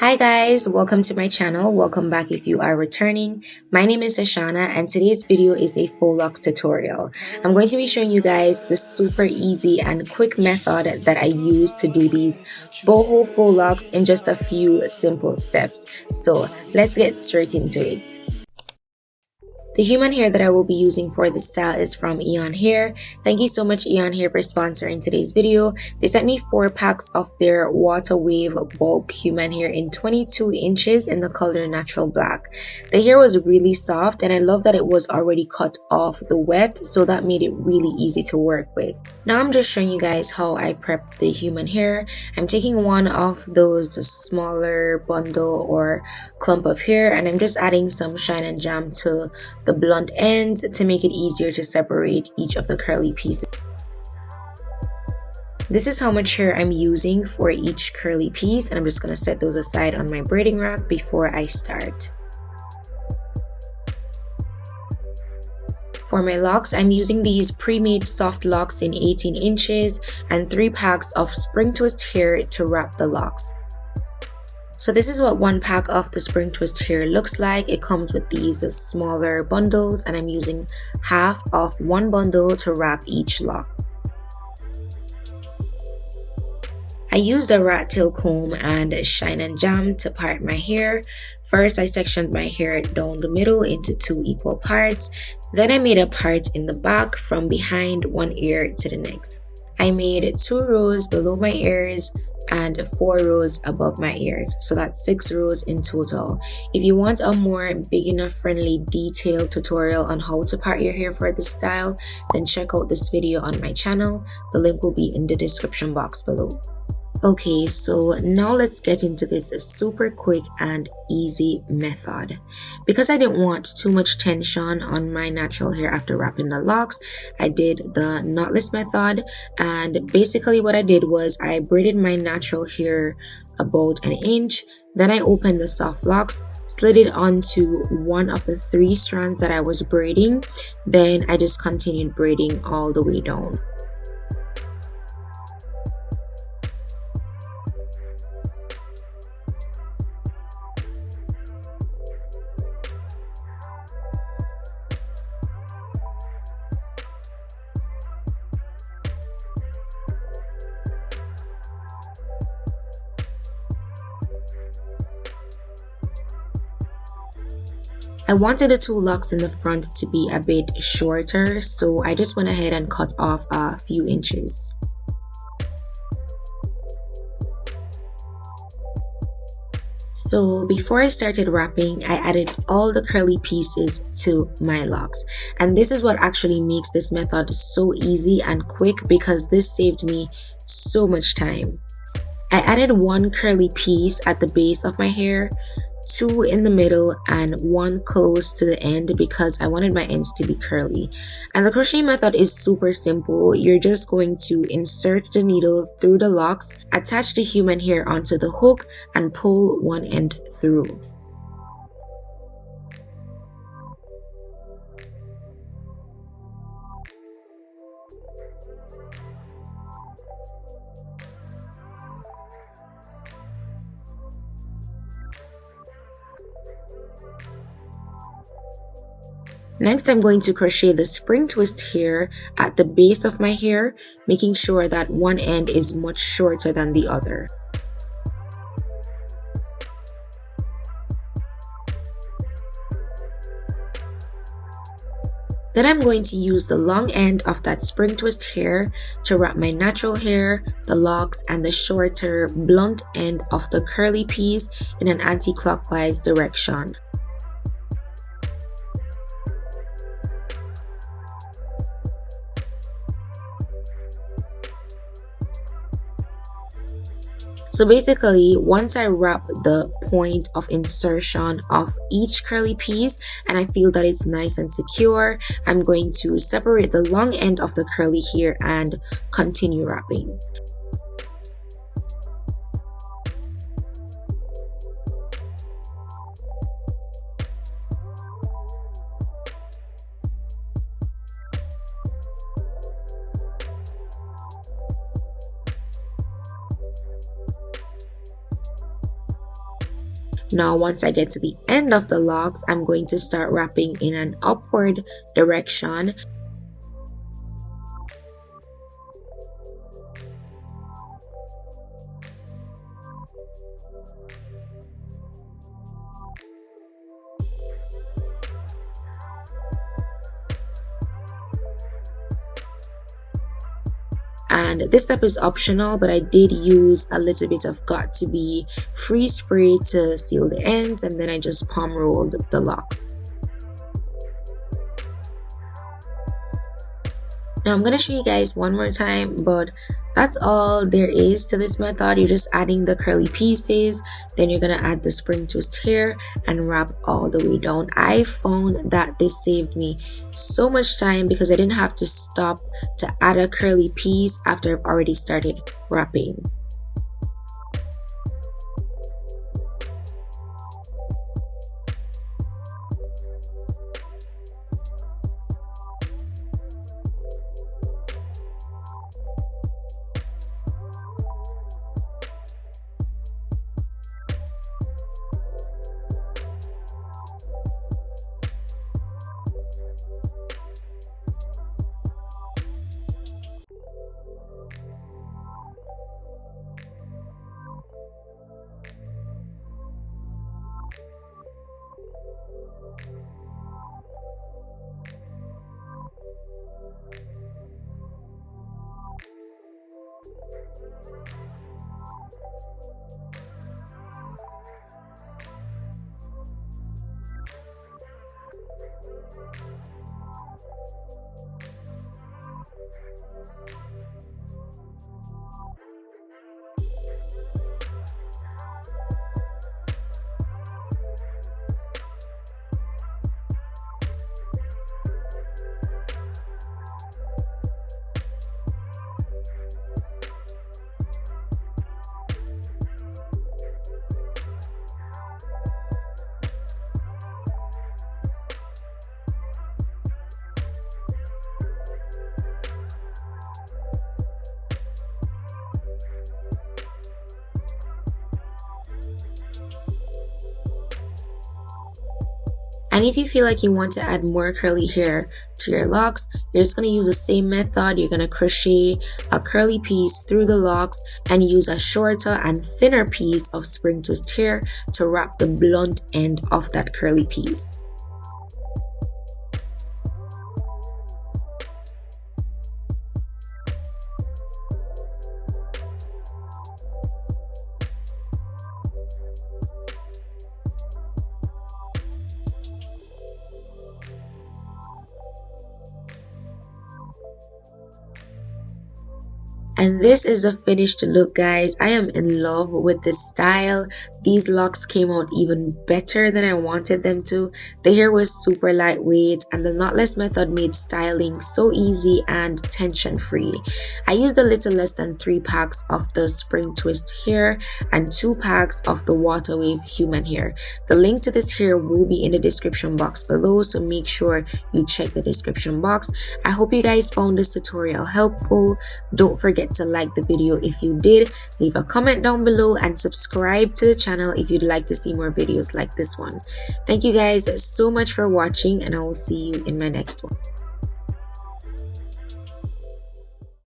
Hi guys, welcome to my channel. Welcome back if you are returning. My name is Ashana and today's video is a faux locks tutorial. I'm going to be showing you guys the super easy and quick method that I use to do these boho faux locks in just a few simple steps. So let's get straight into it. The human hair that I will be using for this style is from Eayon Hair. Thank you so much Eayon Hair for sponsoring today's video. They sent me 4 packs of their water wave bulk human hair in 22 inches in the color natural black. The hair was really soft and I love that it was already cut off the weft, so that made it really easy to work with. Now I'm just showing you guys how I prepped the human hair. I'm taking one of those smaller bundle or clump of hair and I'm just adding some shine and jam to the blunt ends to make it easier to separate each of the curly pieces. This is how much hair I'm using for each curly piece, and I'm just going to set those aside on my braiding rack before I start. For my locks, I'm using these pre-made soft locks in 18 inches and 3 packs of spring twist hair to wrap the locks. So this is what 1 pack of the spring twist hair looks like. It comes with these smaller bundles and I'm using half of 1 bundle to wrap each lock. I used a rat tail comb and shine and jam to part my hair. First, I sectioned my hair down the middle into 2 equal parts. Then I made a part in the back from behind one ear to the next. I made 2 rows below my ears and 4 rows above my ears, so that's 6 rows in total. If you want a more beginner friendly detailed tutorial on how to part your hair for this style, then check out this video on my channel. The link will be in the description box below. Okay, so now let's get into this super quick and easy method. Because I didn't want too much tension on my natural hair after wrapping the locks, I did the knotless method, and basically what I did was I braided my natural hair about an inch, then I opened the soft locks, slid it onto one of the 3 strands that I was braiding, then I just continued braiding all the way down. I wanted the 2 locks in the front to be a bit shorter, so I just went ahead and cut off a few inches. So before I started wrapping, I added all the curly pieces to my locks. And this is what actually makes this method so easy and quick, because this saved me so much time. I added 1 curly piece at the base of my hair, 2 in the middle, and 1 close to the end because I wanted my ends to be curly. And the crochet method is super simple. You're just going to insert the needle through the locks, attach the human hair onto the hook, and pull one end through. Next, I'm going to crochet the spring twist hair at the base of my hair, making sure that one end is much shorter than the other. Then I'm going to use the long end of that spring twist hair to wrap my natural hair, the locks, and the shorter blunt end of the curly piece in an anti-clockwise direction. So basically, once I wrap the point of insertion of each curly piece and I feel that it's nice and secure, I'm going to separate the long end of the curly hair and continue wrapping. Now once I get to the end of the locks, I'm going to start wrapping in an upward direction. And this step is optional, but I did use a little bit of Got To Be free spray to seal the ends, and then I just palm rolled the locks. Now I'm going to show you guys one more time, but that's all there is to this method. You're just adding the curly pieces, then you're going to add the spring twist hair and wrap all the way down. I found that this saved me so much time because I didn't have to stop to add a curly piece after I've already started wrapping. And if you feel like you want to add more curly hair to your locks, you're just going to use the same method. You're going to crochet a curly piece through the locks and use a shorter and thinner piece of spring twist hair to wrap the blunt end of that curly piece. And this is the finished look, guys. I am in love with this style. These locks came out even better than I wanted them to. The hair was super lightweight and the knotless method made styling so easy and tension free. I used a little less than 3 packs of the spring twist hair and 2 packs of the water wave human hair. The link to this hair will be in the description box below, so make sure you check the description box. I hope you guys found this tutorial helpful. Don't forget to like the video if you did, leave a comment down below, and subscribe to the channel if you'd like to see more videos like this one. Thank you guys so much for watching, and I will see you in my next one.